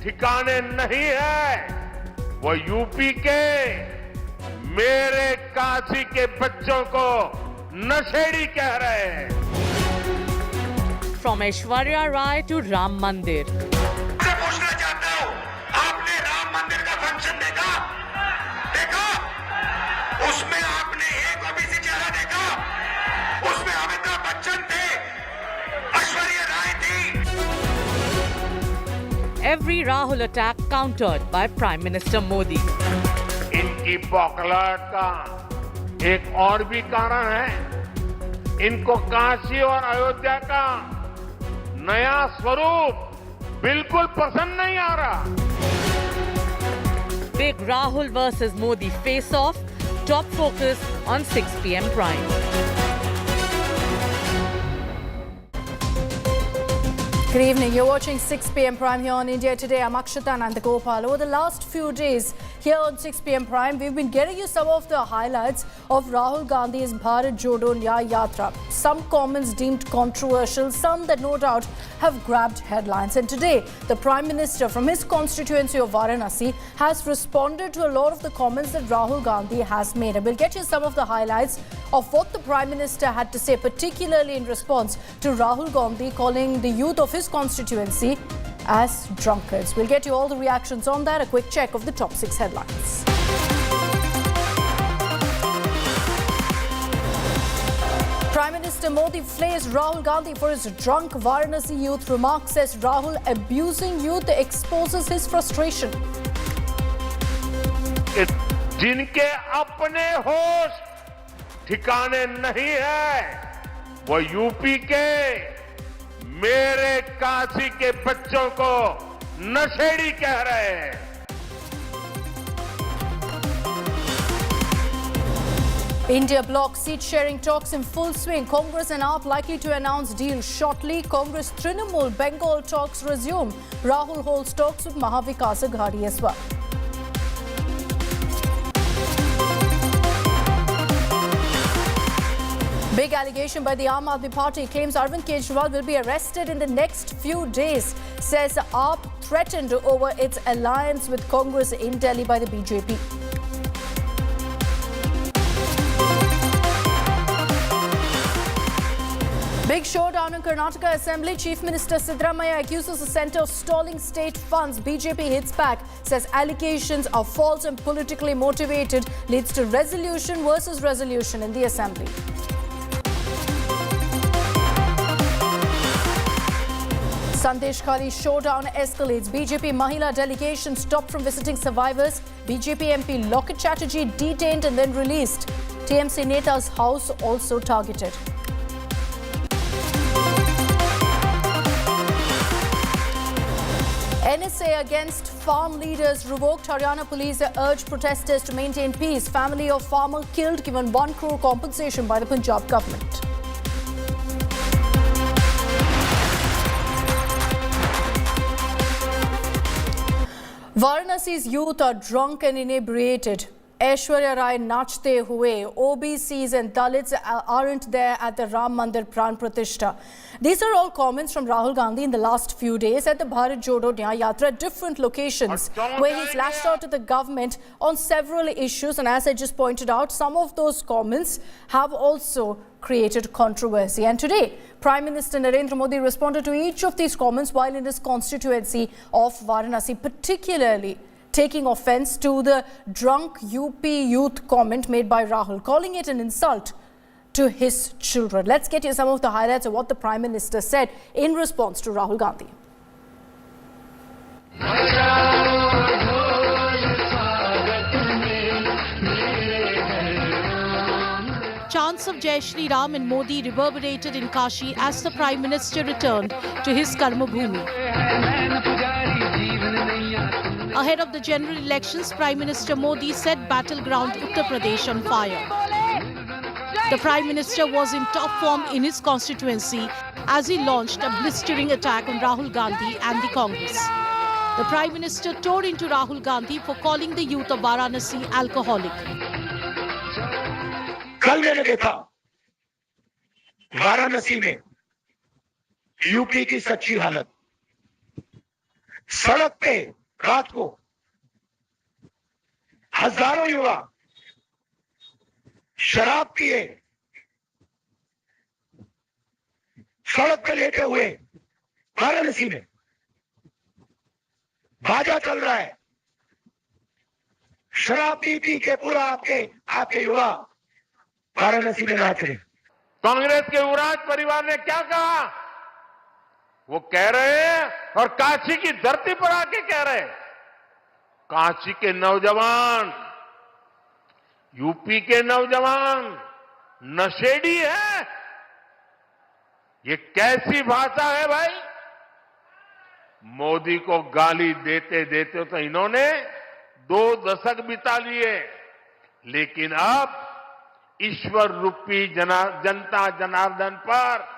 ठिकाने नहीं है। वो यूपी के मेरे काशी के बच्चों को नशेड़ी कह रहे हैं। From Aishwarya Rai to Ram Mandir. मैं पूछना चाहता हूं, आपने राम मंदिर का फंक्शन देखा? उसमें आपने एक ओबीसी चेहरा देखा? उसमें अमिताभ बच्चन थे, ऐश्वर्या राय थी। Every Rahul attack countered by Prime Minister Modi. इनकी बौखलाहट का एक और भी कारण है, इनको काशी और अयोध्या का नया स्वरूप बिल्कुल पसंद नहीं आ रहा। Big Rahul versus Modi face-off. Top focus on 6 p.m. Prime. Good evening. You're watching 6 p.m. Prime here on India Today. I'm Akshita and Nandagopal. Over the last few days here on 6 p.m. Prime, we've been getting you some of the highlights of Rahul Gandhi's Bharat Jodo Nyaya Yatra. Some comments deemed controversial, some that no doubt have grabbed headlines. And today, the Prime Minister from his constituency of Varanasi has responded to a lot of the comments that Rahul Gandhi has made. And we'll get you some of the highlights of what the Prime Minister had to say, particularly in response to Rahul Gandhi calling the youth of his constituency as drunkards. We'll get you all the reactions on that. A quick check of the top 6 headlines. Prime Minister Modi flays Rahul Gandhi for his drunk Varanasi youth remarks, says Rahul abusing youth exposes his frustration. जिनके अपने होश ठिकाने नहीं है, वो UP के मेरे काशी के बच्चों को नशेड़ी कह रहे हैं। India bloc seat sharing talks in full swing. Congress and AAP likely to announce deal shortly. Congress Trinamool Bengal talks resume. Rahul holds talks with Mahavikas Aghadi as well. Big allegation by the Aam Aadmi Party claims Arvind Kejriwal will be arrested in the next few days, says AAP threatened over its alliance with Congress in Delhi by the BJP. Big showdown in Karnataka Assembly. Chief Minister Siddaramaiah accuses the centre of stalling state funds. BJP hits back, says allegations are false and politically motivated, leads to resolution versus resolution in the Assembly. Sandesh Khali showdown escalates. BJP Mahila delegation stopped from visiting survivors. BJP MP Loket Chatterjee detained and then released. TMC Neta's house also targeted. NSA against farm leaders revoked. Haryana police urged protesters to maintain peace. Family of farmer killed given 1 crore compensation by the Punjab government. Varanasi's youth are drunk and inebriated. Aishwarya Rai nachte hue. OBCs and Dalits aren't there at the Ram Mandir Pran Pratishta. These are all comments from Rahul Gandhi in the last few days at the Bharat Jodo Nyaya Yatra at different locations where he's lashed out at the government on several issues. And as I just pointed out, some of those comments have also created controversy. And today, Prime Minister Narendra Modi responded to each of these comments while in his constituency of Varanasi, particularly taking offence to the drunk UP youth comment made by Rahul, calling it an insult to his children. Let's get you some of the highlights of what the Prime Minister said in response to Rahul Gandhi. Chants of Jai Shri Ram and Modi reverberated in Kashi as the Prime Minister returned to his Karma Bhumi. Ahead of the general elections, Prime Minister Modi set battleground Uttar Pradesh on fire. The Prime Minister was in top form in his constituency as he launched a blistering attack on Rahul Gandhi and the Congress. The Prime Minister tore into Rahul Gandhi for calling the youth of Varanasi alcoholic. कल मैंने देखा वाराणसी में UP की सच्ची हालत। सड़क पे रात को हजारों युवा शराब पिए सड़क पे लेटे हुए वाराणसी में बाजा चल रहा है, शराब पी पी के पूरा आपके युवा वाराणसी में नाच रहे। कांग्रेस के युवराज परिवार ने क्या कहा? वो कह रहे हैं और काशी की धरती पर आके कह रहे हैं, काशी के नौजवान, यूपी के नौजवान नशेड़ी है। ये कैसी भाषा है भाई? मोदी को गाली देते देते तो इन्होंने 2 दशक बिता लिए, लेकिन अब ईश्वर रूपी जनता जनार्दन पर,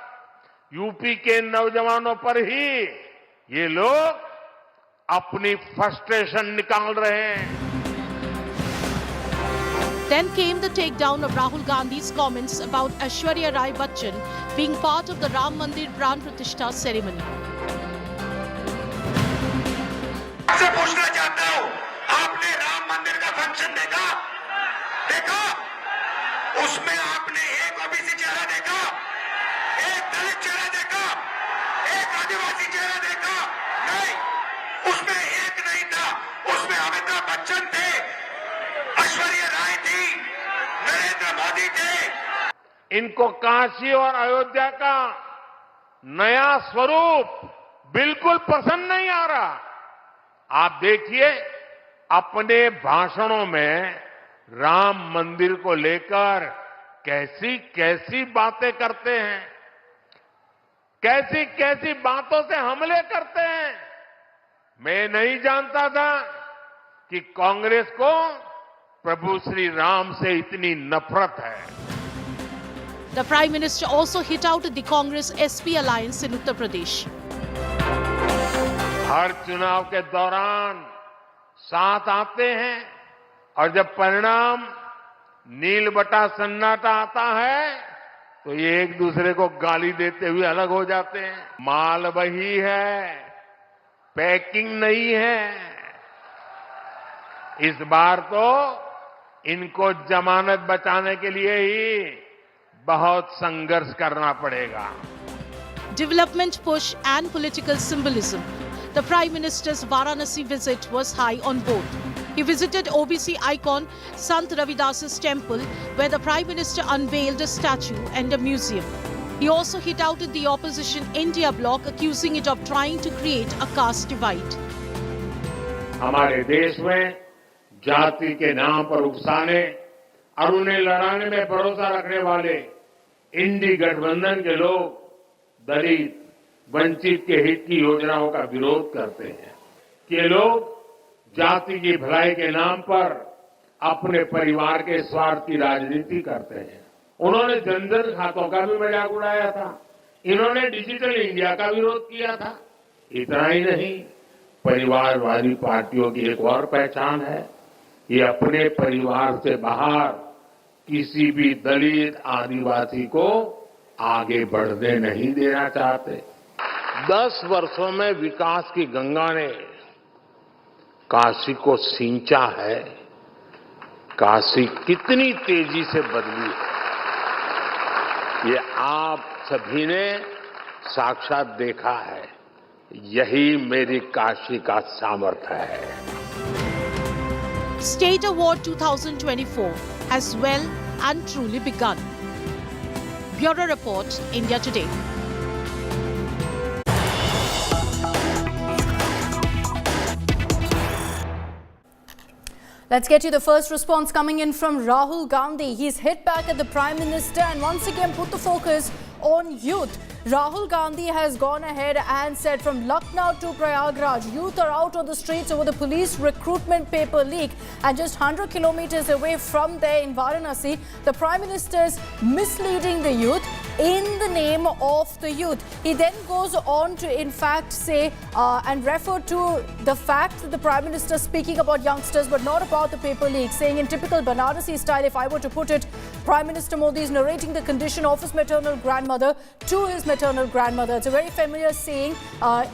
यूपी के नौजवानों पर ही ये लोग अपनी फ्रस्ट्रेशन निकाल रहे हैं। Then came the takedown of Rahul Gandhi's comments about Aishwarya Rai Bachchan being part of the Ram Mandir Pran Pratishtha ceremony. आपसे पूछना चाहता हूं, आपने राम मंदिर का फंक्शन देखा? उसमें आपने एक ओबीसी चेहरा देखा, एक दलित चेहरा देखा, एक आदिवासी चेहरा देखा? नहीं, उसमें एक नहीं था। उसमें अमिताभ बच्चन थे, ऐश्वर्या राय थी, नरेंद्र मोदी थे। इनको काशी और अयोध्या का नया स्वरूप बिल्कुल पसंद नहीं आ रहा। आप देखिए, अपने भाषणों में राम मंदिर को लेकर कैसी कैसी बातें करते हैं, कैसी कैसी बातों से हमले करते हैं। मैं नहीं जानता था कि कांग्रेस को प्रभु श्री राम से इतनी नफरत है। The Prime Minister also hit out at the Congress-SP alliance in Uttar Pradesh. हर चुनाव के दौरान साथ आते हैं और जब परिणाम नील बटा सन्नाटा आता है तो ये एक दूसरे को गाली देते हुए अलग हो जाते हैं। माल वही है, पैकिंग नहीं है। इस बार तो इनको जमानत बचाने के लिए ही बहुत संघर्ष करना पड़ेगा। Development push and political symbolism. The Prime Minister's Varanasi visit was high on both. He visited OBC icon Sant Ravidas's temple, where the Prime Minister unveiled a statue and a museum. He also hit out at the opposition India bloc, accusing it of trying to create a caste divide. हमारे देश में जाति के नाम पर उकसाने और उन्हें लड़ाने में भरोसा रखने वाले इंडी गठबंधन के लोग दलित, वंचित के हित की योजनाओं का विरोध करते हैं। ये लोग जाति की भलाई के नाम पर अपने परिवार के स्वार्थ की राजनीति करते हैं। उन्होंने जनधन खातों का भी मजाक उड़ाया था। इन्होंने डिजिटल इंडिया का विरोध किया था। इतना ही नहीं, परिवारवादी पार्टियों की एक और पहचान है, ये अपने परिवार से बाहर किसी भी दलित, आदिवासी को आगे बढ़ने नहीं देना चाहते। 10 वर्षों में विकास की गंगा ने काशी को सींचा है। काशी कितनी तेजी से बदली है, ये आप सभी ने साक्षात देखा है। यही मेरी काशी का सामर्थ्य है। State Award 2024 has well and truly begun. Bureau Report, India Today. Let's get you the first response coming in from Rahul Gandhi. He's hit back at the Prime Minister and once again put the focus on youth. Rahul Gandhi has gone ahead and said from Lucknow to Prayagraj, youth are out on the streets over the police recruitment paper leak. And just 100 kilometers away from there in Varanasi, the Prime Minister is misleading the youth in the name of the youth. He then goes on to in fact say and refer to the fact that the Prime Minister is speaking about youngsters but not about the paper leak, saying in typical Varanasi style, if I were to put it, Prime Minister Modi is narrating the condition of his maternal grandmother to his maternal maternal grandmother. It's a very familiar saying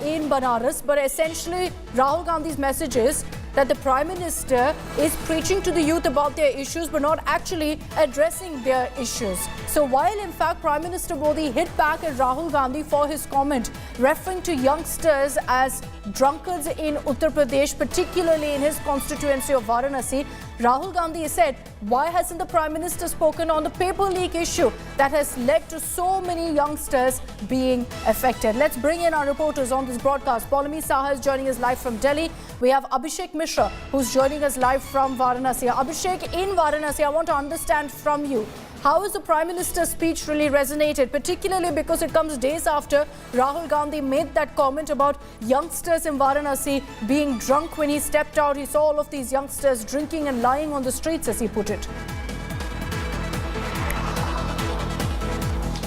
in Banaras, but essentially Rahul Gandhi's message is that the Prime Minister is preaching to the youth about their issues but not actually addressing their issues. So while in fact Prime Minister Modi hit back at Rahul Gandhi for his comment referring to youngsters as drunkards in Uttar Pradesh, particularly in his constituency of Varanasi, Rahul Gandhi said, why hasn't the Prime Minister spoken on the paper leak issue that has led to so many youngsters being affected? Let's bring in our reporters on this broadcast. Paulami Saha is joining us live from Delhi. We have Abhishek Mishra who's joining us live from Varanasi. Abhishek, in Varanasi, I want to understand from you, how has the Prime Minister's speech really resonated, particularly because it comes days after Rahul Gandhi made that comment about youngsters in Varanasi being drunk when he stepped out. He saw all of these youngsters drinking and lying on the streets, as he put it.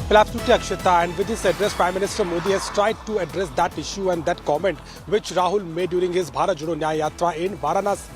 Well, absolutely, Akshita. And with this address, Prime Minister Modi has tried to address that issue and that comment which Rahul made during his Bharat Jodo Nyaya Yatra in Varanasi.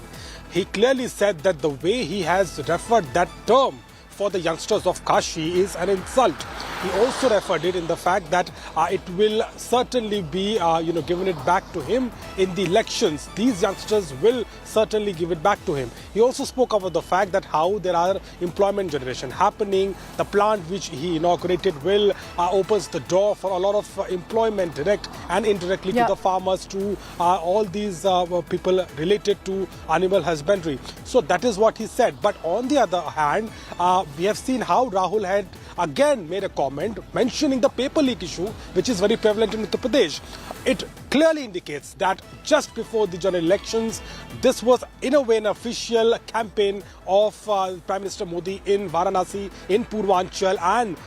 He clearly said that the way he has referred that term for the youngsters of Kashi is an insult. He also referred it in the fact that it will certainly be, given it back to him in the elections. These youngsters will certainly give it back to him. He also spoke about the fact that how there are employment generation happening. The plant which he inaugurated will opens the door for a lot of employment, direct and indirectly, to the farmers, to all these people related to animal husbandry. So that is what he said. But on the other hand, we have seen how Rahul had again made a comment mentioning the paper leak issue, which is very prevalent in Uttar Pradesh. It clearly indicates that just before the general elections, this was in a way an official campaign of Prime Minister Modi in Varanasi, in Purvanchal, and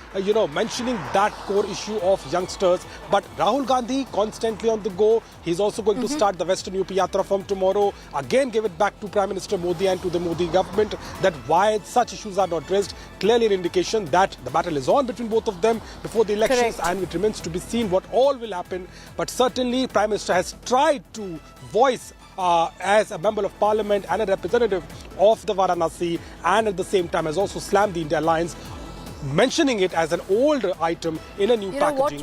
mentioning that core issue of youngsters. But Rahul Gandhi constantly on the go. He's also going to start the Western UP Yatra from tomorrow. Again, give it back to Prime Minister Modi and to the Modi government that why such issues are not raised. Clearly an indication that the battle is on between both of them before the elections. Correct. And it remains to be seen what all will happen. But certainly Prime Minister has tried to voice as a member of parliament and a representative of the Varanasi, and at the same time has also slammed the India Alliance, mentioning it as an old item in a new packaging. What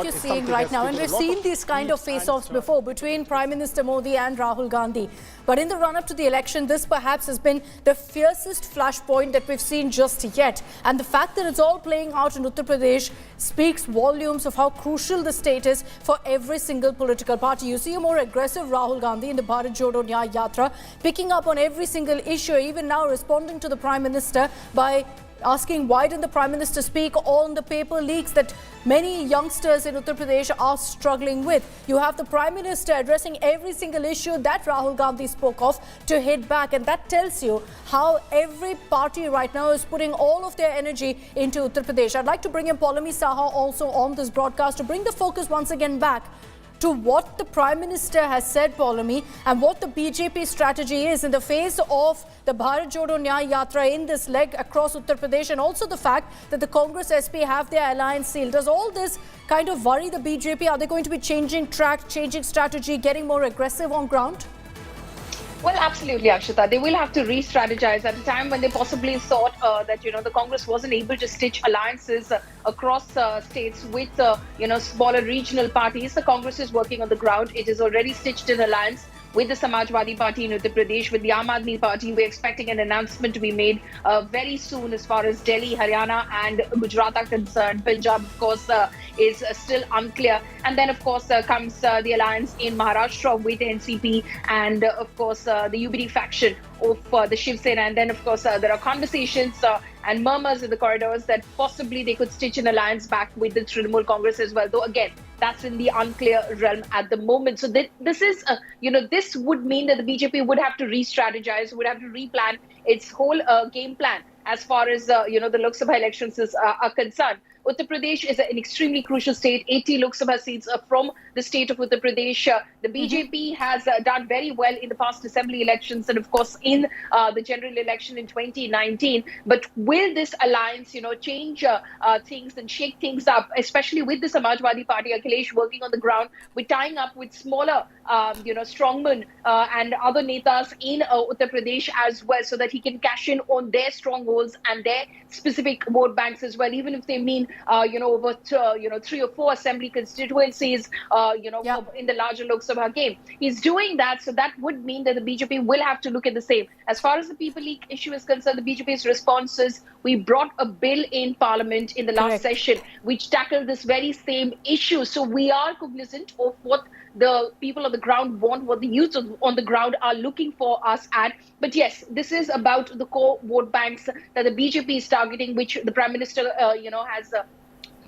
you're saying, right now, and we've seen these kind of face-offs before between Prime Minister Modi and Rahul Gandhi. But in the run-up to the election, this perhaps has been the fiercest flashpoint that we've seen just yet. And the fact that it's all playing out in Uttar Pradesh speaks volumes of how crucial the state is for every single political party. You see a more aggressive Rahul Gandhi in the Bharat Jodo Nyaya Yatra, picking up on every single issue, even now responding to the Prime Minister by asking why didn't the Prime Minister speak on the paper leaks that many youngsters in Uttar Pradesh are struggling with. You have the Prime Minister addressing every single issue that Rahul Gandhi spoke of to hit back, and that tells you how every party right now is putting all of their energy into Uttar Pradesh. I'd like to bring in Paulami Saha also on this broadcast to bring the focus once again back to what the Prime Minister has said, Paulami, and what the BJP strategy is in the face of the Bharat Jodo Nyaya Yatra in this leg across Uttar Pradesh, and also the fact that the Congress SP have their alliance sealed. Does all this kind of worry the BJP? Are they going to be changing track, changing strategy, getting more aggressive on ground? Well, absolutely, Akshita. They will have to re-strategize at a time when they possibly thought that, the Congress wasn't able to stitch alliances across states with, smaller regional parties. The Congress is working on the ground. It is already stitched an alliance with the Samajwadi Party in Uttar Pradesh, with the Aam Aadmi Party. We're expecting an announcement to be made very soon as far as Delhi, Haryana and Gujarat are concerned. Punjab, of course, is still unclear. And then, of course, comes the alliance in Maharashtra with NCP and, of course, the UBD faction of the Shiv Sena. And then, of course, there are conversations and murmurs in the corridors that possibly they could stitch an alliance back with the Trinamool Congress as well. Though, again, that's in the unclear realm at the moment. So this is, this would mean that the BJP would have to re-strategize, would have to replan its whole game plan as far as, the Lok Sabha elections are concerned. Uttar Pradesh is an extremely crucial state. 80 Lok Sabha seats from the state of Uttar Pradesh. The BJP has done very well in the past assembly elections and, of course, in the general election in 2019. But will this alliance, change things and shake things up, especially with the Samajwadi Party, Akhilesh working on the ground, with tying up with smaller, strongmen and other netas in Uttar Pradesh as well, so that he can cash in on their strongholds and their specific vote banks as well, even if they mean over 3 or 4 assembly constituencies, in the larger Lok Sabha game. He's doing that, so that would mean that the BJP will have to look at the same. As far as the people leak issue is concerned, the BJP's response is, we brought a bill in Parliament in the last session which tackled this very same issue. So we are cognizant of what the people on the ground want, what the youth on the ground are looking for us at. But yes, this is about the core vote banks that the BJP is targeting, which the Prime Minister, has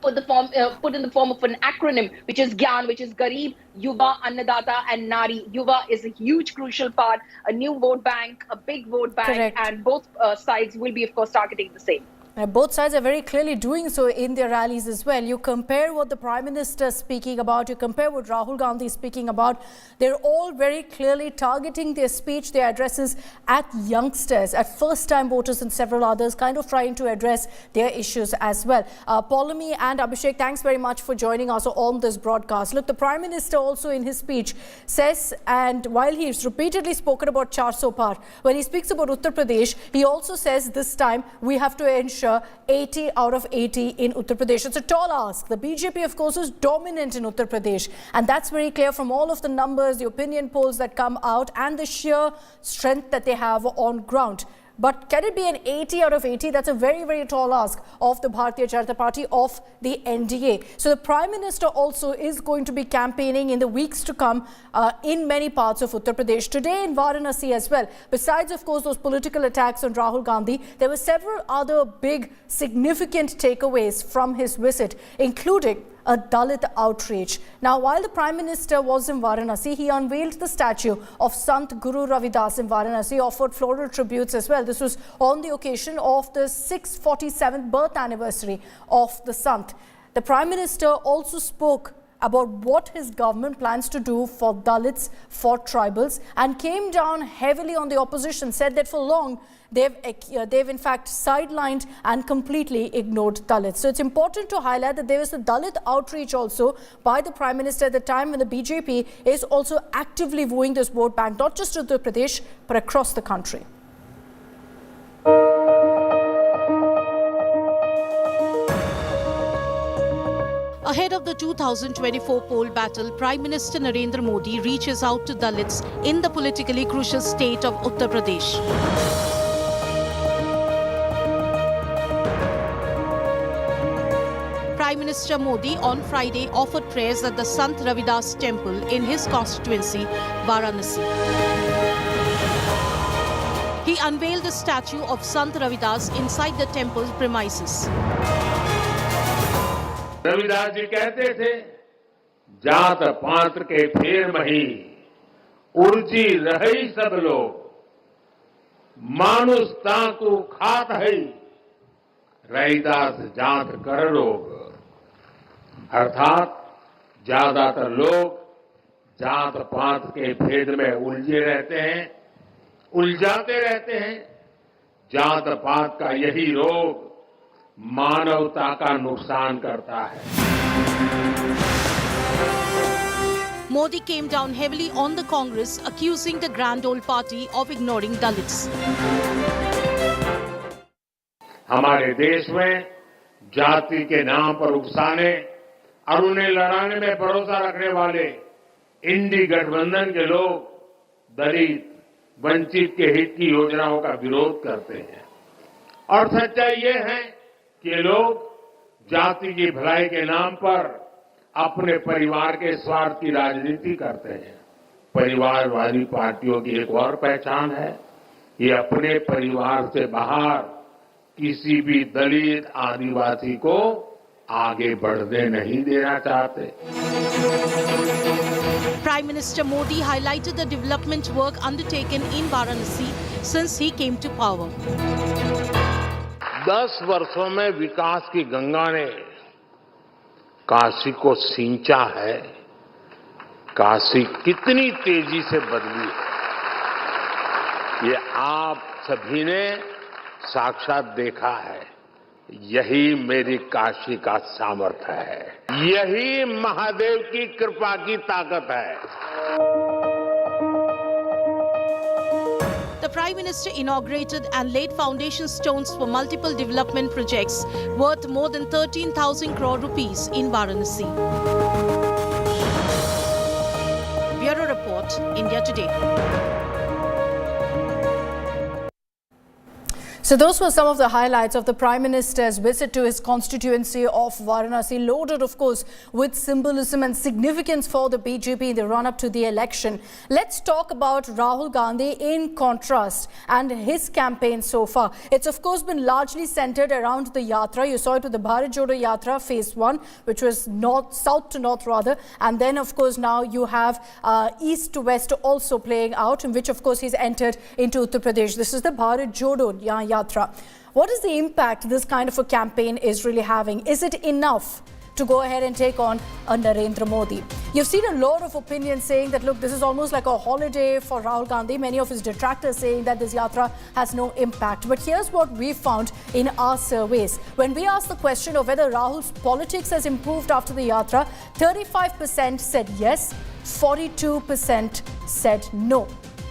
put in the form of an acronym, which is GYAN, which is Garib, Yuva, Annadata, and Nari. Yuva is a huge, crucial part, a new vote bank, a big vote bank, and both sides will be, of course, targeting the same. Both sides are very clearly doing so in their rallies as well. You compare what the Prime Minister is speaking about, you compare what Rahul Gandhi is speaking about, they're all very clearly targeting their speech, their addresses at youngsters, at first-time voters and several others, kind of trying to address their issues as well. Paulami and Abhishek, thanks very much for joining us on this broadcast. Look, the Prime Minister also in his speech says, and while he's repeatedly spoken about 400 par, when he speaks about Uttar Pradesh, he also says this time we have to ensure 80 out of 80 in Uttar Pradesh. It's a tall ask. The BJP, of course, is dominant in Uttar Pradesh. And that's very clear from all of the numbers, the opinion polls that come out, and the sheer strength that they have on ground. But can it be an 80 out of 80? That's a very, very tall ask of the Bharatiya Janata Party, of the NDA. So the Prime Minister also is going to be campaigning in the weeks to come in many parts of Uttar Pradesh. Today in Varanasi as well. Besides, of course, those political attacks on Rahul Gandhi, there were several other big, significant takeaways from his visit, including a Dalit outreach. Now, while the Prime Minister was in Varanasi, he unveiled the statue of Sant Guru Ravidas in Varanasi, offered floral tributes as well. This was on the occasion of the 647th birth anniversary of the Sant. The Prime Minister also spoke about what his government plans to do for Dalits, for tribals, and came down heavily on the opposition, said that for long they've in fact sidelined and completely ignored Dalits. So it's important to highlight that there was a Dalit outreach also by the Prime Minister at the time when the BJP is also actively wooing this vote bank, not just Uttar Pradesh, but across the country. Ahead of the 2024 poll battle, Prime Minister Narendra Modi reaches out to Dalits in the politically crucial state of Uttar Pradesh. Prime Minister Modi on Friday offered prayers at the Sant Ravidas temple in his constituency, Varanasi. He unveiled a statue of Sant Ravidas inside the temple's premises. Ravidas ji कहते थे, जात पात के फेर मही उर्जी रही सब लोग, मानुष ताकू खात है, रविदास जात कर लोग। अर्थात ज्यादातर लोग जात पात के भेद में उलझे रहते हैं, उलझाते रहते हैं। जात पात का यही रोग मानवता का नुकसान करता है। Modi came down heavily on the Congress, accusing the grand old party of ignoring Dalits. हमारे देश में जाति के नाम पर उकसाने और उन्हें लड़ाने में भरोसा रखने वाले इंडी गठबंधन के लोग दलित, वंचित के हित की योजनाओं का विरोध करते हैं। और सच्चाई ये है कि ये लोग जाति की भलाई के नाम पर अपने परिवार के स्वार्थ की राजनीति करते हैं। परिवारवादी पार्टियों की एक और पहचान है, ये अपने परिवार से बाहर किसी भी दलित, आदिवासी को आगे बढ़ने नहीं देना चाहते। Prime Minister Modi highlighted the development work undertaken in Varanasi since he came to power. 10 वर्षों में विकास की गंगा ने काशी को सींचा है। काशी कितनी तेजी से बदली है, ये आप सभी ने साक्षात देखा है। यही मेरी काशी का सामर्थ्य है, यही महादेव की कृपा की ताकत है। The Prime Minister inaugurated and laid foundation stones for multiple development projects worth more than 13,000 crore rupees in Varanasi. Bureau Report, India Today. So those were some of the highlights of the Prime Minister's visit to his constituency of Varanasi, loaded, of course, with symbolism and significance for the BJP in the run-up to the election. Let's talk about Rahul Gandhi in contrast and his campaign so far. It's, of course, been largely centered around the Yatra. You saw it with the Bharat Jodo Yatra, phase 1, which was south to north rather. And then, of course, now you have east to west also playing out, in which, of course, he's entered into Uttar Pradesh. This is the Bharat Jodo Yatra. What is the impact this kind of a campaign is really having? Is it enough to go ahead and take on a Narendra Modi? You've seen a lot of opinions saying that, look, this is almost like a holiday for Rahul Gandhi. Many of his detractors saying that this yatra has no impact. But here's what we found in our surveys. When we asked the question of whether Rahul's politics has improved after the yatra, 35% said yes, 42% said no.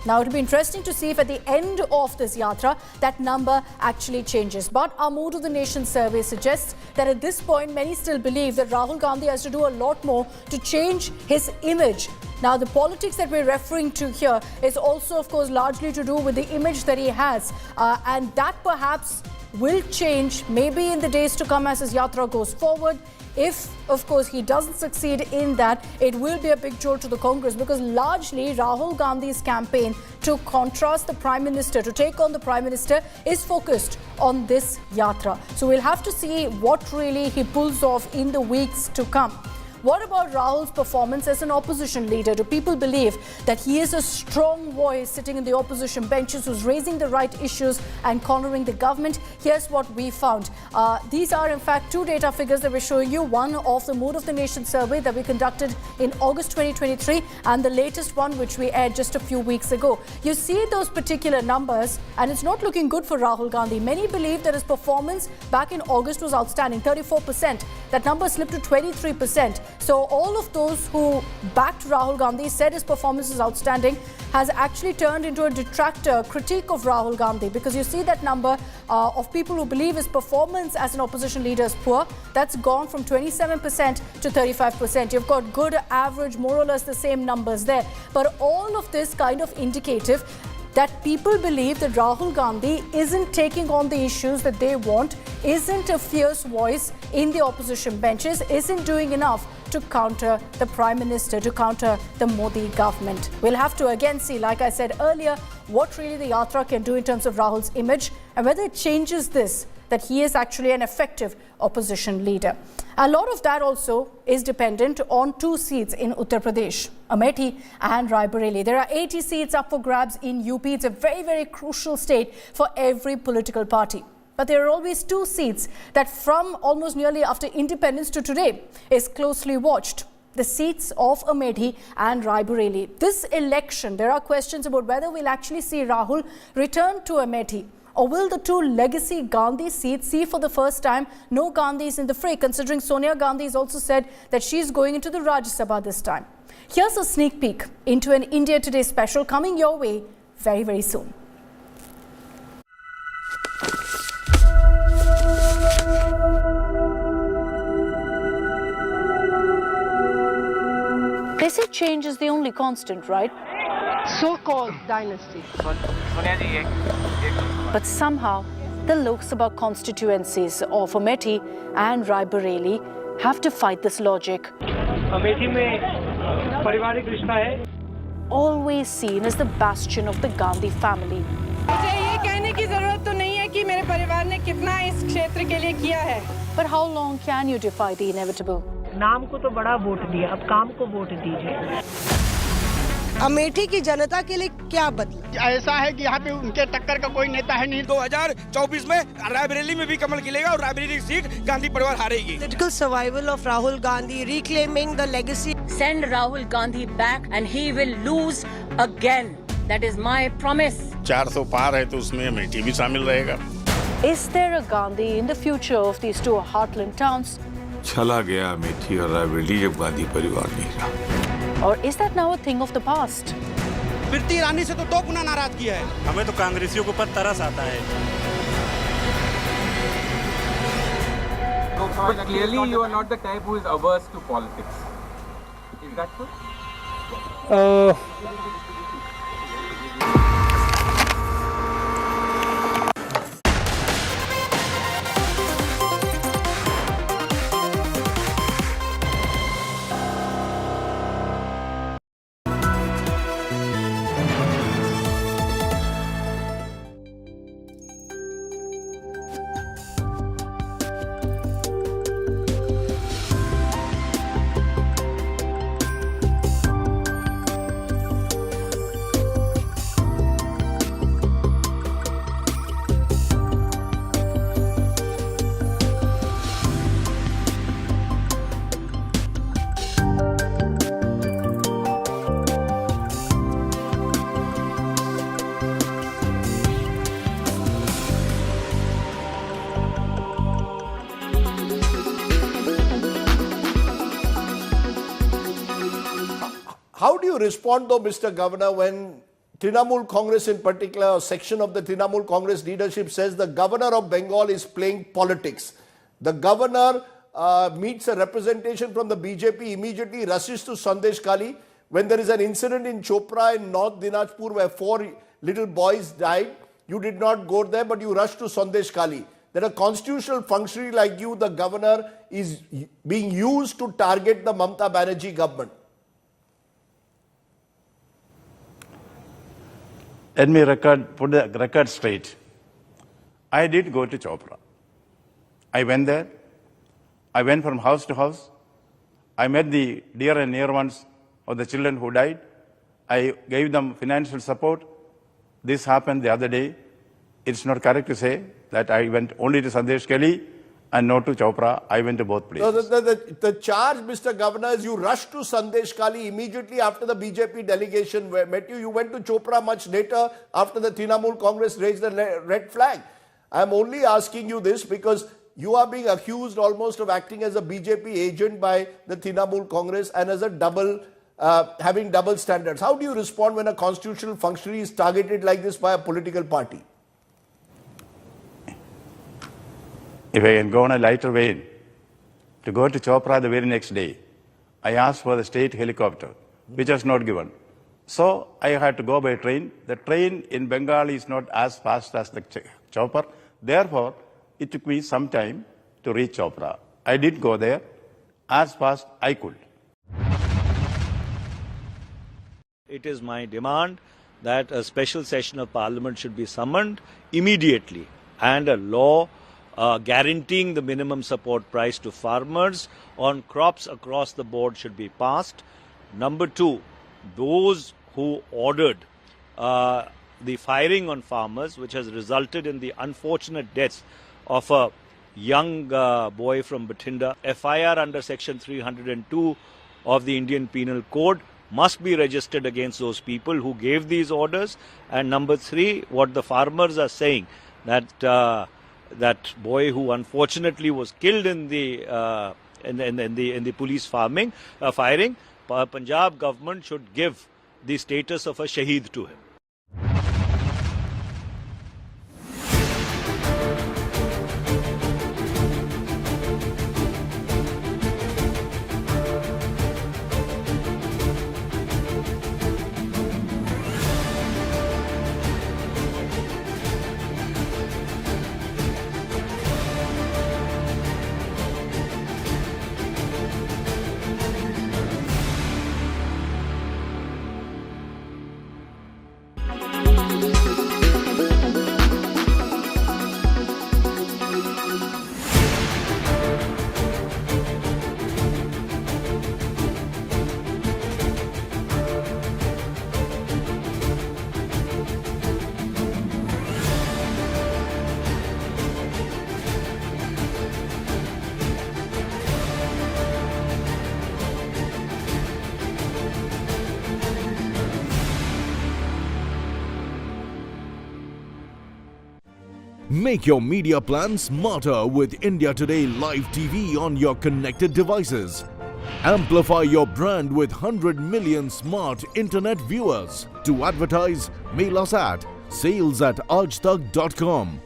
Now, it'll be interesting to see if at the end of this yatra, that number actually changes. But our Mood of the Nation survey suggests that at this point, many still believe that Rahul Gandhi has to do a lot more to change his image. Now, the politics that we're referring to here is also, of course, largely to do with the image that he has. And that perhaps will change maybe in the days to come as his yatra goes forward. If, of course, he doesn't succeed in that, it will be a big jolt to the Congress, because largely Rahul Gandhi's campaign to contrast the Prime Minister, to take on the Prime Minister, is focused on this yatra. So we'll have to see what really he pulls off in the weeks to come. What about Rahul's performance as an opposition leader? Do people believe that he is a strong voice sitting in the opposition benches who's raising the right issues and cornering the government? Here's what we found. These are, in fact, two data figures that we're showing you. One of the Mood of the Nation survey that we conducted in August 2023, and the latest one which we aired just a few weeks ago. You see those particular numbers, and it's not looking good for Rahul Gandhi. Many believe that his performance back in August was outstanding, 34%. That number slipped to 23%. So all of those who backed Rahul Gandhi, said his performance is outstanding, has actually turned into a detractor critique of Rahul Gandhi, because you see that number of people who believe his performance as an opposition leader is poor, that's gone from 27% to 35%. You've got good, average, more or less the same numbers there. But all of this kind of indicative that people believe that Rahul Gandhi isn't taking on the issues that they want, isn't a fierce voice in the opposition benches, isn't doing enough to counter the Prime Minister, to counter the Modi government. We'll have to again see, like I said earlier, what really the yatra can do in terms of Rahul's image, and whether it changes this, that he is actually an effective opposition leader. A lot of that also is dependent on two seats in Uttar Pradesh, Amethi and Raebareli. There are 80 seats up for grabs in UP. It's a very, very crucial state for every political party. But there are always two seats that from almost nearly after independence to today is closely watched. The seats of Amethi and Raebareli. This election, there are questions about whether we'll actually see Rahul return to Amethi. Or will the two legacy Gandhi seats see for the first time no Gandhis in the fray, considering Sonia Gandhi has also said that she's going into the Rajya Sabha this time. Here's a sneak peek into an India Today special coming your way very, very soon. They say change is the only constant, right? So-called dynasty. But somehow, the Lok Sabha constituencies of Amethi and Raebareli have defied this logic. Amethi mein parivarik rishta hai. Always seen as the bastion of the Gandhi family. मुझे ये कहने की जरूरत तो नहीं है कि मेरे परिवार ने कितना इस क्षेत्र के लिए किया है. But how long can you defy the inevitable? नाम को तो बड़ा वोट दिया, अब काम को वोट दीजिए. अमेठी की जनता के लिए क्या बदला? ऐसा है कि यहाँ पे उनके टक्कर का कोई नेता है नहीं. 2024 में रायबरेली में भी कमल खिलेगा और रायबरेली सीट गांधी परिवार हारेगी. Political survival of Rahul Gandhi, reclaiming the legacy. Send Rahul Gandhi back and he will lose again. That is my promise. 400 पार है तो उसमें अमेठी भी शामिल रहेगा. Is there a Gandhi in the future of these two heartland towns? चला गया अमेठी और रायबरेली जब गांधी परिवार नहीं रहा. Or is that now a thing of the past? Smriti Irani से तो 2 गुना नाराज किया है। हमें तो कांग्रेसियों के ऊपर तरस आता है। But clearly you are not the type who is averse to politics. Is that so? How do you respond though, Mr. Governor, when Trinamool Congress in particular, a section of the Trinamool Congress leadership says the governor of Bengal is playing politics? The governor meets a representation from the BJP, immediately rushes to Sandesh Kali. When there is an incident in Chopra in North Dinajpur where 4 little boys died, you did not go there, but you rushed to Sandesh Kali. That a constitutional functionary like you, the governor, is being used to target the Mamata Banerjee government. Let me put the record straight. I did go to Chopra. I went there. I went from house to house. I met the dear and near ones of the children who died. I gave them financial support. This happened the other day. It's not correct to say that I went only to Sandesh Kali and not to Chopra. I went to both places. No, the charge, Mr. Governor, is you rushed to Sandesh Kali immediately after the BJP delegation met you. You went to Chopra much later after the Trinamool Congress raised the red flag. I am only asking you this because you are being accused almost of acting as a BJP agent by the Trinamool Congress and as a having double standards. How do you respond when a constitutional functionary is targeted like this by a political party? If I can go on a lighter vein, to go to Chopra the very next day, I asked for the state helicopter, which was not given. So I had to go by train. The train in Bengal is not as fast as the chopper. Therefore, it took me some time to reach Chopra. I did go there as fast I could. It is my demand that a special session of Parliament should be summoned immediately and a law guaranteeing the minimum support price to farmers on crops across the board should be passed. Number 2, those who ordered the firing on farmers, which has resulted in the unfortunate deaths of a young boy from Bathinda, FIR under section 302 of the Indian Penal Code must be registered against those people who gave these orders. And number 3, what the farmers are saying, that that boy who unfortunately was killed in the police firing, Punjab government should give the status of a Shaheed to him. Make your media plan smarter with India Today Live TV on your connected devices. Amplify your brand with 100 million smart internet viewers. To advertise, mail us at sales@aajtak.com.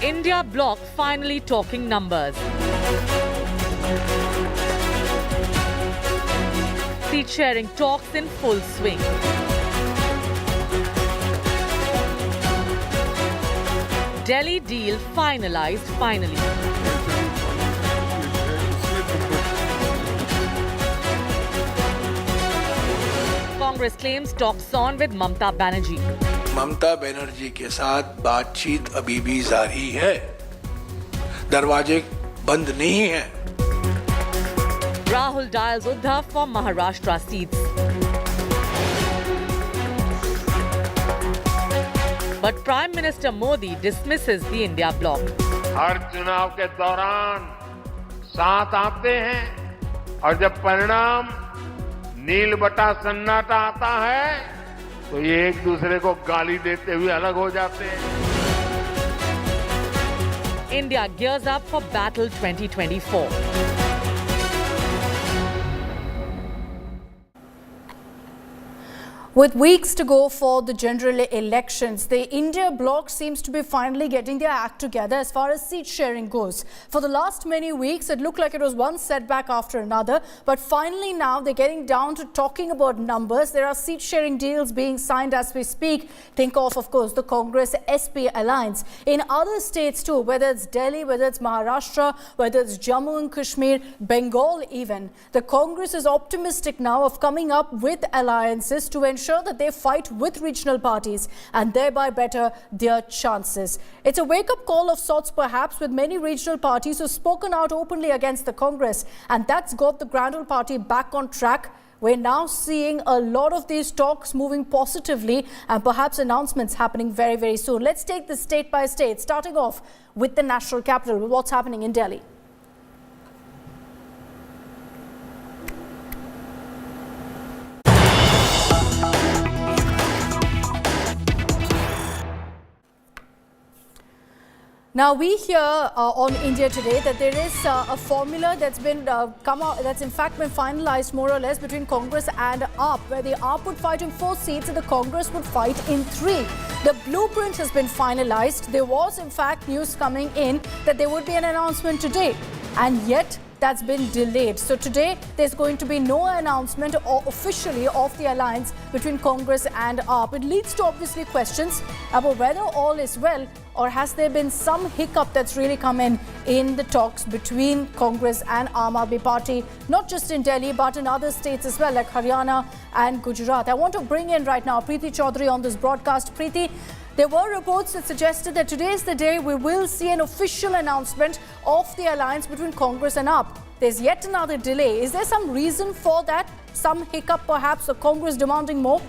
India bloc finally talking numbers. Seat sharing talks in full swing. Delhi deal finalized finally. Congress claims talks on with Mamata Banerjee. Mamata Banerjee के साथ बातचीत अभी भी जारी है, दरवाजे बंद नहीं हैं। Rahul dials Uddhav for Maharashtra seats. But Prime Minister Modi dismisses the India bloc. हर चुनाव के दौरान साथ आते हैं और जब परिणाम नील बटा सन्नाटा आता है तो ये एक दूसरे को गाली देते हुए अलग हो जाते हैं। India gears up for battle 2024. With weeks to go for the general elections, the India bloc seems to be finally getting their act together as far as seat sharing goes. For the last many weeks, it looked like it was one setback after another, but finally now they're getting down to talking about numbers. There are seat sharing deals being signed as we speak. Think of course, the Congress-SP alliance. In other states too, whether it's Delhi, whether it's Maharashtra, whether it's Jammu and Kashmir, Bengal even, the Congress is optimistic now of coming up with alliances to ensure that they fight with regional parties and thereby better their chances. It's a wake-up call of sorts perhaps, with many regional parties who've spoken out openly against the Congress, and that's got the Grand Old Party back on track. We're now seeing a lot of these talks moving positively and perhaps announcements happening very, very soon. Let's take this state by state, starting off with the national capital, with what's happening in Delhi. Now we hear on India Today that there is a formula that's been come out, that's in fact been finalized more or less between Congress and AAP, where the AAP would fight in 4 seats and the Congress would fight in 3. The blueprint has been finalized. There was in fact news coming in that there would be an announcement today, and yet that's been delayed. So today there's going to be no announcement or officially of the alliance between Congress and AAP. It leads to obviously questions about whether all is well, or has there been some hiccup that's really come in the talks between Congress and Aam Aadmi Party, not just in Delhi but in other states as well, like Haryana and Gujarat. I want to bring in right now Preeti Chaudhary on this broadcast. Preeti, there were reports that suggested that today is the day we will see an official announcement of the alliance between Congress and AAP. There's yet another delay. Is there some reason for that? Some hiccup perhaps, the Congress demanding more?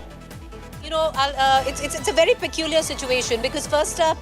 You know, it's a very peculiar situation, because first up,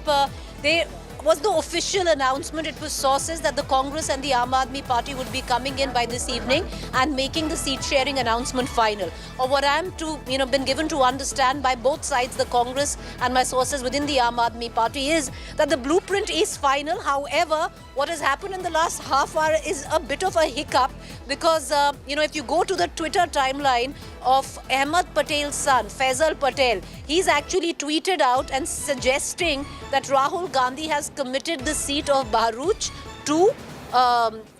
there was the official announcement. It was sources that the Congress and the Aam Aadmi Party would be coming in by this evening and making the seat sharing announcement final. Or what I'm been given to understand by both sides, the Congress and my sources within the Aam Aadmi Party, is that the blueprint is final. However, what has happened in the last half hour is a bit of a hiccup, because if you go to the Twitter timeline of Ahmed Patel's son, Faisal Patel, he's actually tweeted out and suggesting that Rahul Gandhi has committed the seat of Bharuch to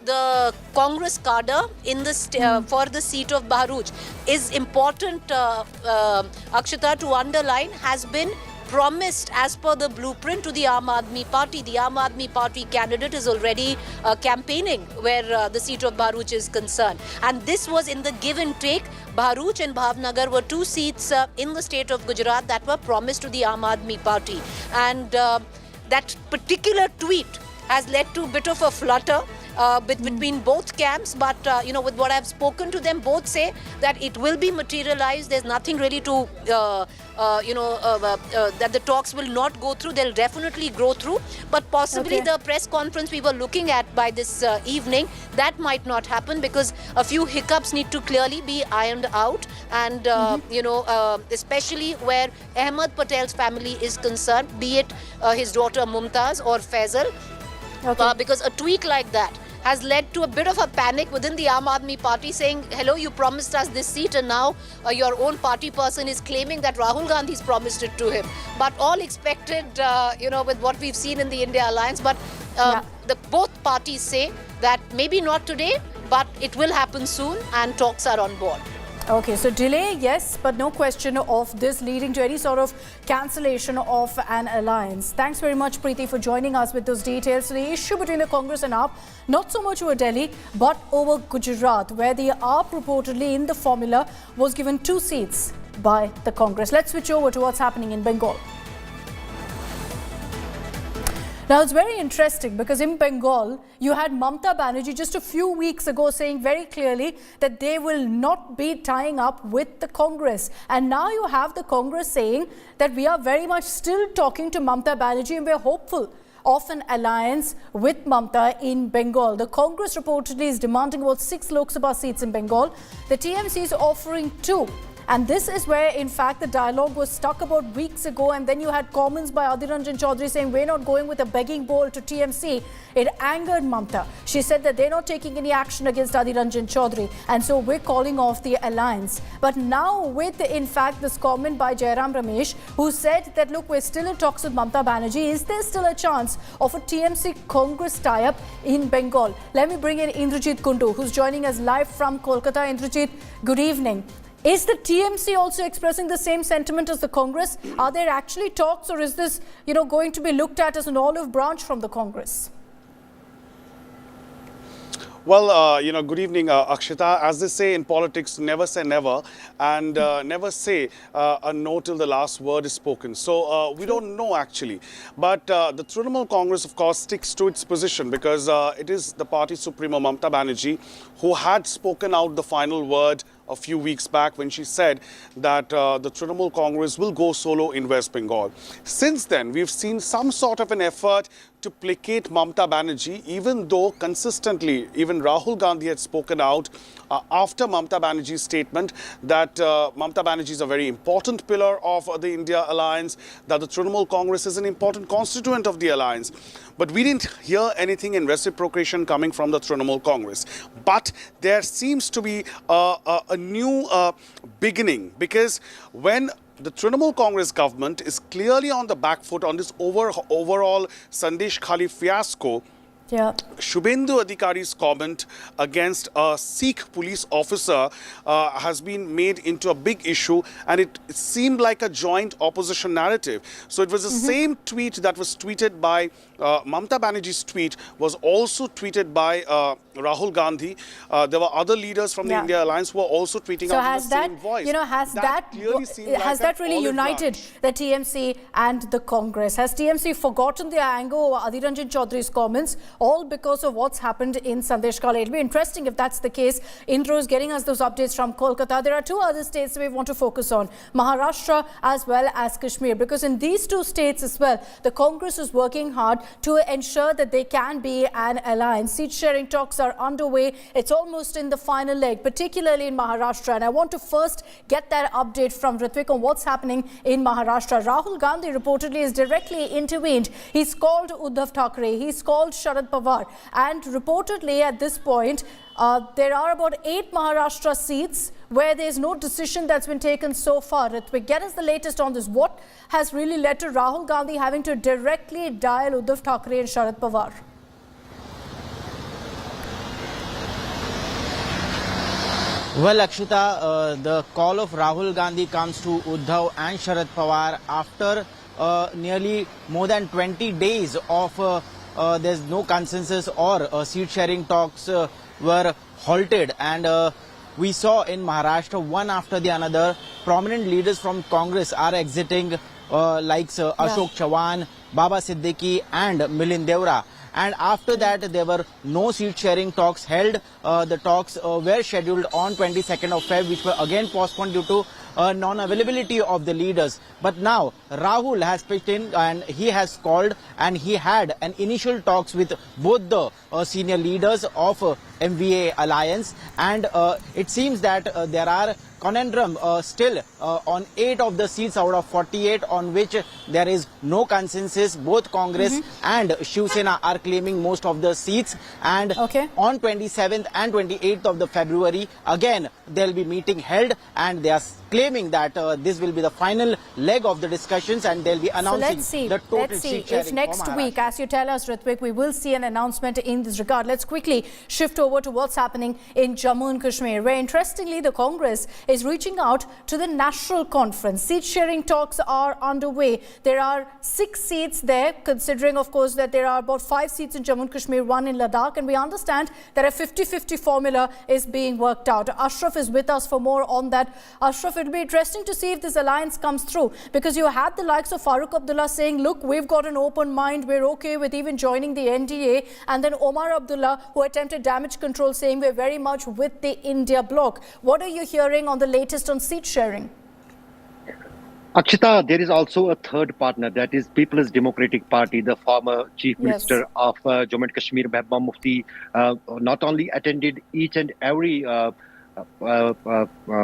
the Congress cadre in the for the seat of Bharuch. Is important, Akshita, to underline, has been promised as per the blueprint to the Aam Aadmi Party. The Aam Aadmi Party candidate is already campaigning where the seat of Bharuch is concerned. And this was in the give and take. Bharuch and Bhavnagar were 2 seats in the state of Gujarat that were promised to the Aam Aadmi Party. And that particular tweet has led to a bit of a flutter. between both camps. But with what I've spoken to them, both say that it will be materialized. There's nothing really to that the talks will not go through. They'll definitely go through, but possibly the press conference we were looking at by this evening, that might not happen because a few hiccups need to clearly be ironed out, and especially where Ahmed Patel's family is concerned, be it his daughter Mumtaz or Faisal, because a tweet like that has led to a bit of a panic within the Aam Aadmi Party, saying, hello, you promised us this seat, and now your own party person is claiming that Rahul Gandhi's promised it to him. But all expected, with what we've seen in the India Alliance. But both parties say that maybe not today, but it will happen soon, and talks are on board. Okay, so delay, yes, but no question of this leading to any sort of cancellation of an alliance. Thanks very much, Preeti, for joining us with those details. So the issue between the Congress and AAP, not so much over Delhi, but over Gujarat, where the AAP reportedly in the formula was given 2 seats by the Congress. Let's switch over to what's happening in Bengal. Now, it's very interesting because in Bengal, you had Mamata Banerjee just a few weeks ago saying very clearly that they will not be tying up with the Congress. And now you have the Congress saying that we are very much still talking to Mamata Banerjee and we're hopeful of an alliance with Mamata in Bengal. The Congress reportedly is demanding about 6 Lok Sabha seats in Bengal. The TMC is offering 2. And this is where, in fact, the dialogue was stuck about weeks ago. And then you had comments by Adhir Ranjan Chaudhary saying, we're not going with a begging bowl to TMC. It angered Mamata. She said that they're not taking any action against Adhir Ranjan Chaudhary. And so we're calling off the alliance. But now with, in fact, this comment by Jairam Ramesh, who said that, look, we're still in talks with Mamata Banerjee. Is there still a chance of a TMC Congress tie-up in Bengal? Let me bring in Indrajit Kundu, who's joining us live from Kolkata. Indrajit, good evening. Is the TMC also expressing the same sentiment as the Congress? Are there actually talks, or is this, going to be looked at as an olive branch from the Congress? Well, good evening, Akshita. As they say in politics, never say never, and never say a no till the last word is spoken. So we don't know actually. But the Trinamool Congress, of course, sticks to its position because it is the party supremo, Mamata Banerjee, who had spoken out the final word a few weeks back when she said that the Trinamool Congress will go solo in West Bengal. Since then, we've seen some sort of an effort to placate Mamata Banerjee, even though consistently, even Rahul Gandhi had spoken out after Mamata Banerjee's statement that Mamata Banerjee is a very important pillar of the India Alliance, that the Trinamool Congress is an important constituent of the alliance. But we didn't hear anything in reciprocation coming from the Trinamool Congress. But there seems to be a new beginning, because when the Trinamool Congress government is clearly on the back foot on this overall Sandesh Khali fiasco, Shubhendu Adhikari's comment against a Sikh police officer has been made into a big issue, and it seemed like a joint opposition narrative. So it was the same tweet that was tweeted by Mamata Banerjee's tweet was also tweeted by Rahul Gandhi. There were other leaders from the India Alliance who were also tweeting out in the same voice. Has that really united the TMC and the Congress? Has TMC forgotten their anger over Adhir Ranjan Chaudhary's comments, all because of what's happened in Sandesh Khali? It'll be interesting if that's the case. Indra is getting us those updates from Kolkata. There are 2 other states we want to focus on, Maharashtra as well as Kashmir, because in these 2 states as well, the Congress is working hard to ensure that they can be an alliance. Seat sharing talks are underway. It's almost in the final leg, particularly in Maharashtra. And I want to first get that update from Ritvik on what's happening in Maharashtra. Rahul Gandhi reportedly has directly intervened. He's called Uddhav Thackeray. He's called Sharad Pawar. And reportedly at this point, there are about 8 Maharashtra seats where there's no decision that's been taken so far. Ritvik, get us the latest on this. What has really led to Rahul Gandhi having to directly dial Uddhav Thackeray and Sharad Pawar? Well, Akshita, the call of Rahul Gandhi comes to Uddhav and Sharad Pawar after nearly more than 20 days of there's no consensus or seat sharing talks were halted, and we saw in Maharashtra one after the another prominent leaders from Congress are exiting, like Ashok Chavan, Baba Siddiqui and Milind Deora. and after that there were no seat sharing talks held. The talks were scheduled on 22nd of Feb, which were again postponed due to non-availability of the leaders. But now Rahul has pitched in and he has called, and he had an initial talks with both the senior leaders of MVA alliance, and it seems that there are conundrum still on 8 of the seats out of 48 on which there is no consensus. Both Congress and Shiv Sena are claiming most of the seats, and on 27th and 28th of the February again there will be meeting held, and they are claiming that this will be the final leg of the discussions and they'll be announcing the total seat sharing. If next week, as you tell us, Ritvik, we will see an announcement in this regard. Let's quickly shift over to what's happening in Jammu and Kashmir, where interestingly the Congress is reaching out to the National Conference. Seat sharing talks are underway. There are 6 seats there, considering of course that there are about 5 seats in Jammu and Kashmir, 1 in Ladakh, and we understand that a 50-50 formula is being worked out. Ashraf is with us for more on that. Ashraf, it'll be interesting to see if this alliance comes through, because you had the likes of Farooq Abdullah saying, look, we've got an open mind, we're okay with even joining the NDA, and then Omar Abdullah, who attempted damage control, saying we're very much with the India bloc. What are you hearing on the latest on seat sharing? Akshita, there is also a third partner, that is People's Democratic Party. The former Chief Minister of Jammu and Kashmir, Mehbooba Mufti, not only attended each and every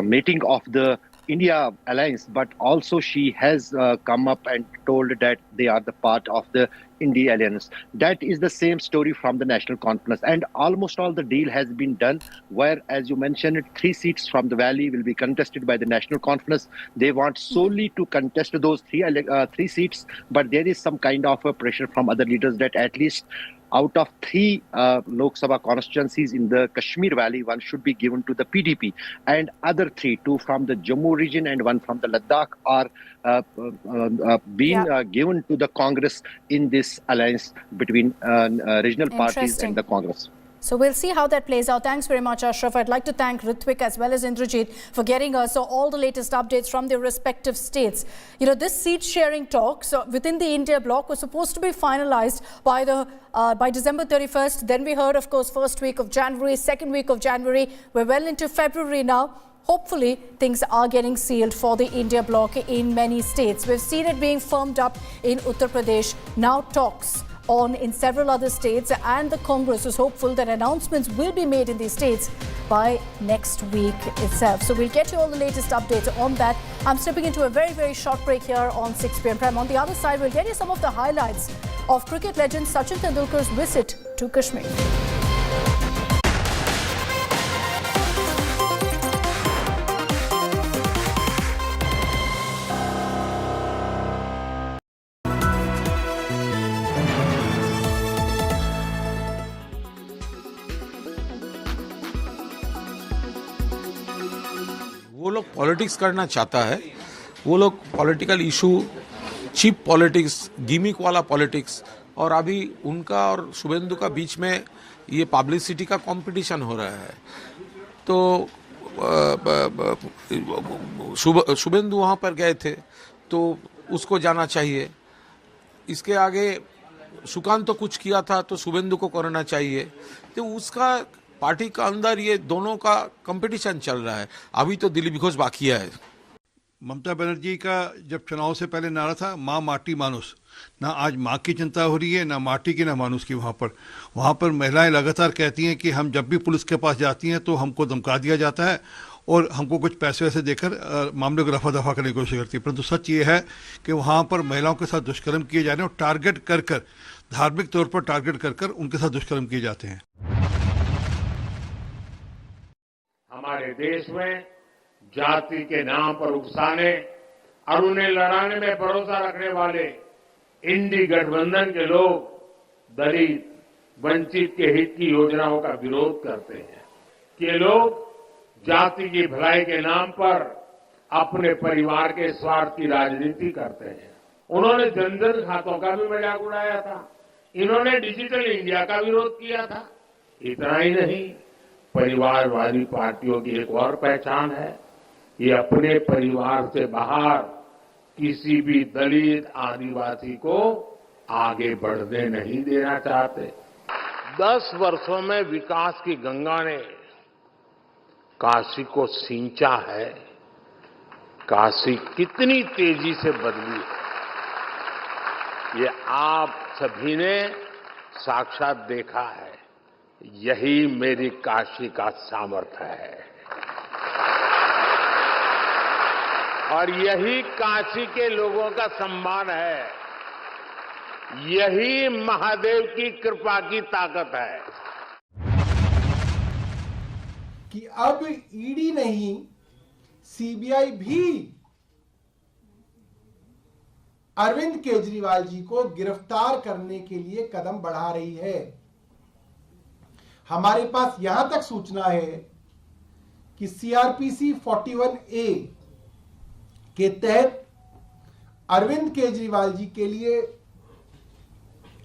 meeting of the India alliance, but also she has come up and told that they are the part of the India alliance. That is the same story from the National Conference, and almost all the deal has been done, where, as you mentioned, 3 seats from the Valley will be contested by the National Conference. They want solely to contest those 3 seats, but there is some kind of a pressure from other leaders that at least out of 3 Lok Sabha constituencies in the Kashmir Valley, 1 should be given to the PDP, and other 3, 2 from the Jammu region and 1 from the Ladakh, are being given to the Congress in this alliance between regional parties and the Congress. So we'll see how that plays out. Thanks very much, Ashraf. I'd like to thank Ritvik as well as Indrajit for getting us all the latest updates from their respective states. You know, this seat sharing talks within the India bloc was supposed to be finalized by December 31st. Then we heard, of course, first week of January, second week of January. We're well into February now. Hopefully, things are getting sealed for the India bloc in many states. We've seen it being firmed up in Uttar Pradesh. Now talks on in several other states, and the Congress is hopeful that announcements will be made in these states by next week itself. So we'll get you all the latest updates on that. I'm stepping into a very, very short break here on 6 p.m. Prime. On the other side, we'll get you some of the highlights of cricket legend Sachin Tendulkar's visit to Kashmir. वो लोग politics करना चाहता है, वो लोग political issue, cheap politics, gimmick वाला politics, और अभी उनका और शुभेंदु का बीच में ये पब्लिसिटी का कंपटीशन हो रहा है. तो शुभेंदु वहाँ पर गए थे तो उसको जाना चाहिए. इसके आगे सुकांत तो कुछ किया था तो शुभेंदु को करना चाहिए. तो उसका पार्टी का अंदर ये दोनों का कंपटीशन चल रहा है. अभी तो दिल्ली बिकॉज बाकी है. ममता बनर्जी का जब चुनाव से पहले नारा था माँ माटी मानुस, ना आज माँ की चिंता हो रही है, ना माटी की, ना मानुस की. वहाँ पर महिलाएं लगातार कहती हैं कि हम जब भी पुलिस के पास जाती हैं तो हमको धमका दिया जाता है और हमको कुछ पैसे वैसे देकर मामले को रफा दफा करने की कोशिश करती है. परंतु सच ये है कि वहाँ पर महिलाओं के साथ दुष्कर्म किए जा रहे हैं और टारगेट कर धार्मिक तौर पर टारगेट कर उनके साथ दुष्कर्म किए जाते हैं. हमारे देश में जाति के नाम पर उकसाने और उन्हें लड़ाने में भरोसा रखने वाले इंडी गठबंधन के लोग दलित, वंचित के हित की योजनाओं का विरोध करते हैं. ये लोग जाति की भलाई के नाम पर अपने परिवार के स्वार्थ की राजनीति करते हैं. उन्होंने जनधन खातों का भी मजाक उड़ाया था. इन्होंने डिजिटल इंडिया का विरोध किया था. इतना ही नहीं, परिवारवादी पार्टियों की एक और पहचान है, ये अपने परिवार से बाहर किसी भी दलित, आदिवासी को आगे बढ़ने नहीं देना चाहते। 10 वर्षों में विकास की गंगा ने काशी को सींचा है। काशी कितनी तेजी से बदली है, ये आप सभी ने साक्षात देखा है। यही मेरी काशी का सामर्थ्य है और यही काशी के लोगों का सम्मान है। यही महादेव की कृपा की ताकत है कि अब ईडी नहीं सीबीआई भी अरविंद केजरीवाल जी को गिरफ्तार करने के लिए कदम बढ़ा रही है। हमारे पास यहां तक सूचना है कि सीआरपीसी 41A के तहत अरविंद केजरीवाल जी के लिए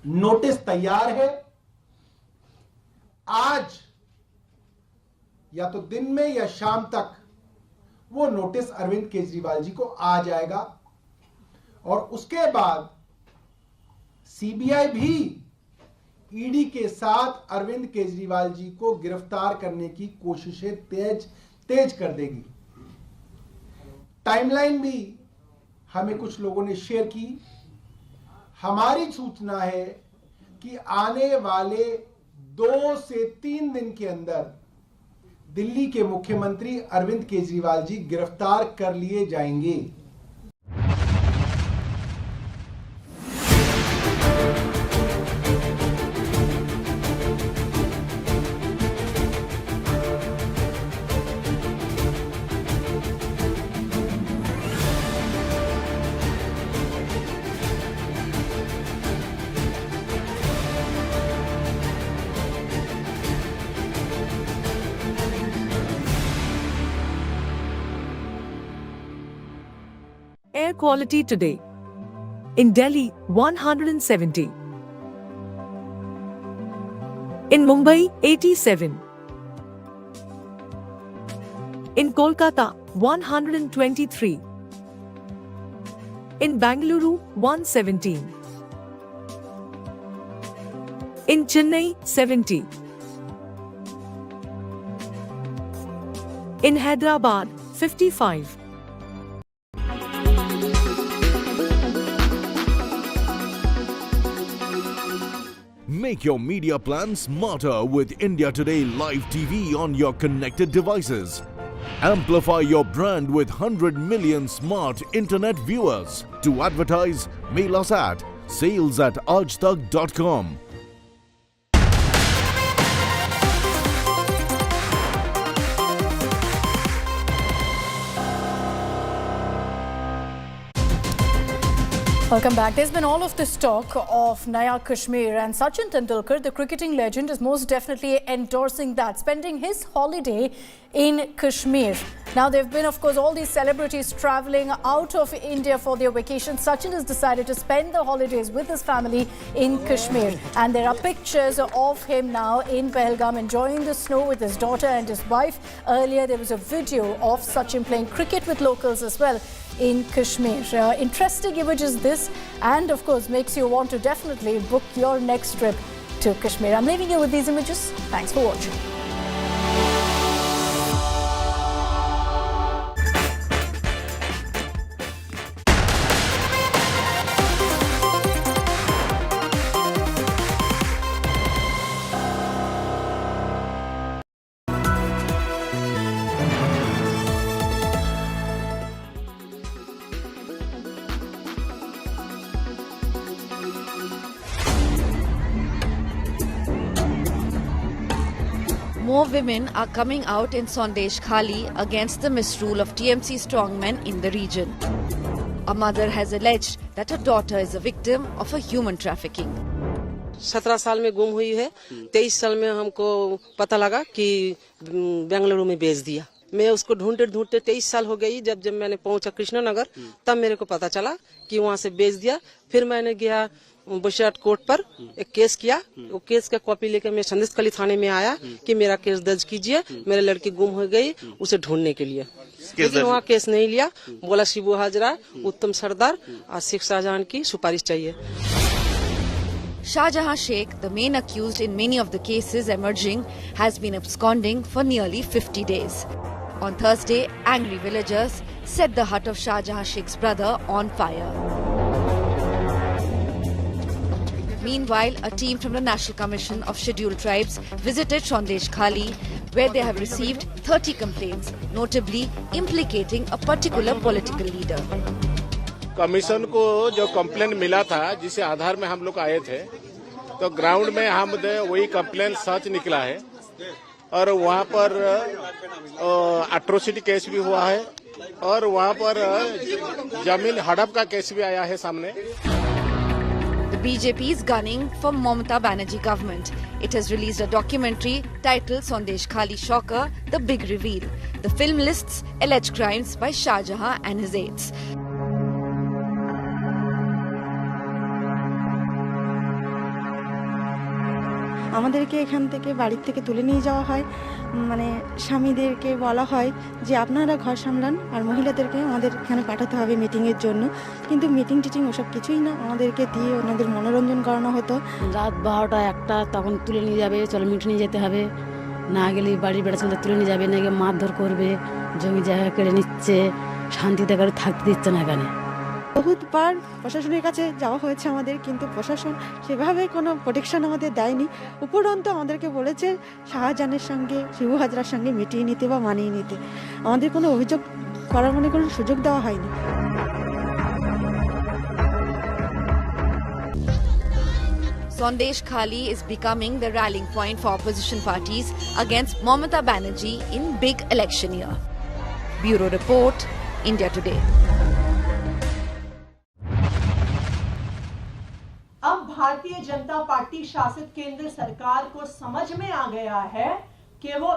नोटिस तैयार है। आज या तो दिन में या शाम तक वो नोटिस अरविंद केजरीवाल जी को आ जाएगा और उसके बाद सीबीआई भी ईडी के साथ अरविंद केजरीवाल जी को गिरफ्तार करने की कोशिशें तेज कर देगी। टाइमलाइन भी हमें कुछ लोगों ने शेयर की। हमारी सूचना है कि आने वाले 2 से 3 दिन के अंदर दिल्ली के मुख्यमंत्री अरविंद केजरीवाल जी गिरफ्तार कर लिए जाएंगे। Air quality today. In Delhi, 170. In Mumbai, 87. In Kolkata, 123. In Bangalore, 117. In Chennai, 70. In Hyderabad, 55. Make your media plan smarter with India Today Live TV on your connected devices. Amplify your brand with 100 million smart internet viewers. To advertise, mail us at sales@aajtak.com. Welcome back. There's been all of this talk of Naya Kashmir, and Sachin Tendulkar, the cricketing legend, is most definitely endorsing that, spending his holiday in Kashmir. Now, there have been, of course, all these celebrities travelling out of India for their vacation. Sachin has decided to spend the holidays with his family in Kashmir. And there are pictures of him now in Pahalgam enjoying the snow with his daughter and his wife. Earlier, there was a video of Sachin playing cricket with locals as well in Kashmir. Interesting images this, and of course makes you want to definitely book your next trip to Kashmir. I'm leaving you with these images. Thanks for watching. More women are coming out in Sandesh Khali against the misrule of TMC strongmen in the region. A mother has alleged that her daughter is a victim of a human trafficking. 17 साल में गुम हुई है, 23 साल में हमको पता लगा कि बेंगलुरु में बेच दिया। मैं उसको ढूंढते ढूंढते 23 साल हो गई। जब मैंने पहुंचा कृष्णनगर, तब मेरे को पता चला कि वहां से बेच दिया। फिर मैंने गया बशियाट कोर्ट पर एक केस किया। वो केस का कॉपी लेकर मैं संदेश खाली थाने में आया कि मेरा केस दर्ज कीजिए, मेरे लड़की गुम हो गई, उसे ढूंढने के लिए। लेकिन वहाँ केस नहीं लिया। बोला शिबू हाजरा, उत्तम सरदार और शेख शाहजहां की सुपारिश चाहिए। Shahjahan Sheikh, the main accused in many of the cases emerging, has been absconding for nearly 50 days. On Thursday, angry villagers set the hut of Shahjahan Sheikh's brother on fire. Meanwhile, a team from the National Commission of Scheduled Tribes visited Sandesh Khali, where they have received 30 complaints, notably implicating a particular political leader. Commission को जो complaint मिला था, जिसे आधार में हम लोग आए थे, तो ग्राउंड में हम वही कंप्लेंट सच निकला है और वहाँ पर एट्रोसिटी केस भी हुआ है और वहाँ पर जमीन हड़प का केस भी आया है सामने. The BJP is gunning for Mamata Banerjee government. It has released a documentary titled Sandesh Khali Shocker, The Big Reveal. The film lists alleged crimes by Shah Jahan and his aides. আমাদেরকে এখান থেকে বাড়ির থেকে তুলে নিয়ে যাওয়া হয়, মানে স্বামীদেরকে বলা হয় যে আপনারা ঘর সামলান আর মহিলাদেরকে আমাদের এখানে পাঠাতে হবে মিটিংয়ের জন্য, কিন্তু মিটিং টিটিং ওসব কিছুই না, আমাদেরকে দিয়ে ওনাদের মনোরঞ্জন করানো হতো। রাত 12টা 1টা তখন তুলে নিয়ে যাবে, চলো মিটিংয়ে যেতে হবে, না গেলে বাড়ির বেড়াচ্ছেন তুলে নিয়ে যাবে, নাকি মারধর করবে, জমি জায়গা কেড়ে নিচ্ছে, শান্তিতে করে থাকতে দিচ্ছে না এখানে। বহুতবার প্রশাসনের কাছে যাওয়া হয়েছে আমাদের, কিন্তু প্রশাসন সেভাবে কোনো প্রোটেকশন আমাদের দেয়নি। উপরন্তু আমাদেরকে বলেছে শাহজাহানের সঙ্গে শিবু হাজরার সঙ্গে মিটিয়ে নিতে বা মানিয়ে নিতে, আমাদের কোনো অভিযোগ করার মনে কোনো সুযোগ দেওয়া হয়নি। Sandesh Khali is becoming the rallying point for opposition parties against Mamata Banerjee in big election year. Bureau Report, India Today. अब भारतीय जनता पार्टी शासित केंद्र सरकार को समझ में आ गया है कि वो